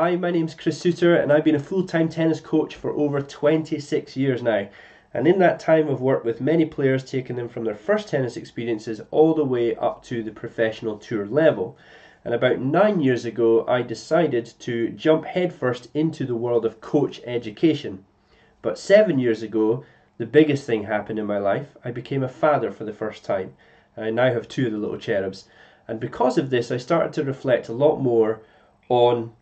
Hi, my name's Chris Suter and I've been a full-time tennis coach for over 26 years now. And in that time I've worked with many players, taking them from their first tennis experiences all the way up to the professional tour level. And about 9 years ago I decided to jump headfirst into the world of coach education. But 7 years ago the biggest thing happened in my life. I became a father for the first time. I now have two of the little cherubs. And because of this I started to reflect a lot more on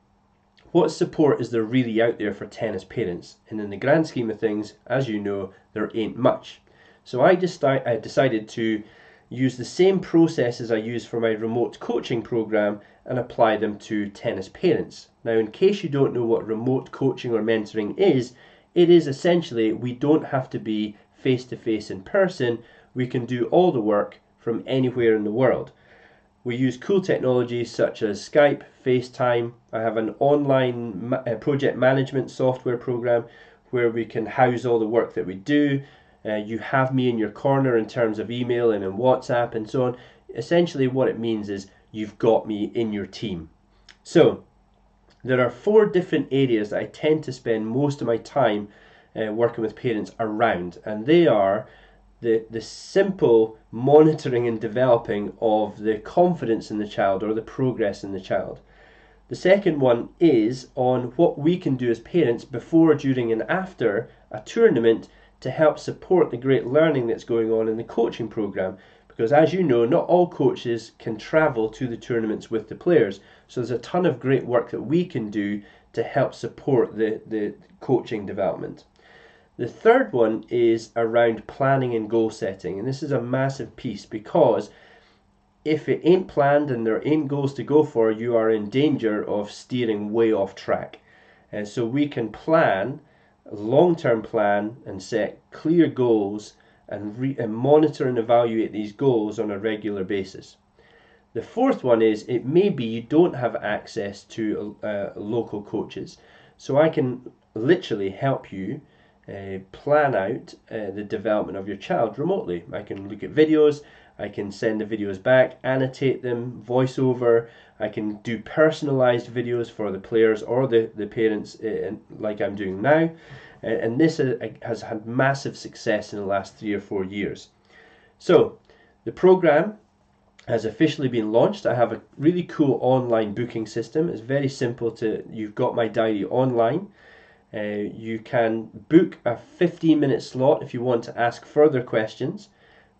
what support is there really out there for tennis parents? And in the grand scheme of things, as you know, there ain't much. So I decided to use the same processes I use for my remote coaching program and apply them to tennis parents. Now, in case you don't know what remote coaching or mentoring is, it is essentially we don't have to be face-to-face in person. We can do all the work from anywhere in the world. We use cool technologies such as Skype, FaceTime. I have an online project management software program where we can house all the work that we do. You have me in your corner in terms of email and in WhatsApp and so on. Essentially what it means is you've got me in your team. So there are 4 different areas that I tend to spend most of my time working with parents around, and they are the simple monitoring and developing of the confidence in the child or the progress in the child. The second one is on what we can do as parents before, during and after a tournament to help support the great learning that's going on in the coaching program, because as you know, not all coaches can travel to the tournaments with the players, so there's a ton of great work that we can do to help support the coaching development. The third one is around planning and goal setting, and this is a massive piece because if it ain't planned and there ain't goals to go for, you are in danger of steering way off track. And so we can plan, long-term plan, and set clear goals and monitor and evaluate these goals on a regular basis. The fourth one is it may be you don't have access to local coaches, so I can literally help you plan out the development of your child remotely. I can look at videos, I can send the videos back, annotate them, voice over, I can do personalized videos for the players or the parents like I'm doing now, and this has had massive success in the last 3 or 4 years. So the program has officially been launched. I have a really cool online booking system. It's very simple you've got my diary online. You can book a 15-minute slot if you want to ask further questions,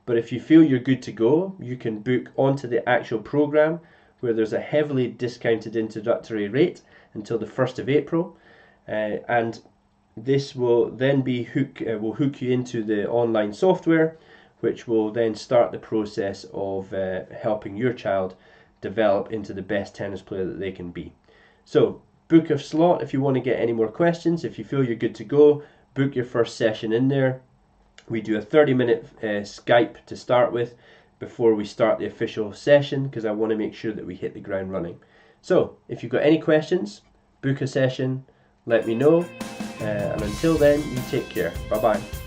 but if you feel you're good to go, you can book onto the actual program where there's a heavily discounted introductory rate until the 1st of April, and this will then be will hook you into the online software, which will then start the process of helping your child develop into the best tennis player that they can be. So book a slot if you want to get any more questions. If you feel you're good to go, book your first session in there. We do a 30-minute Skype to start with before we start the official session, because I want to make sure that we hit the ground running. So if you've got any questions, book a session, let me know, and until then, you take care. Bye bye.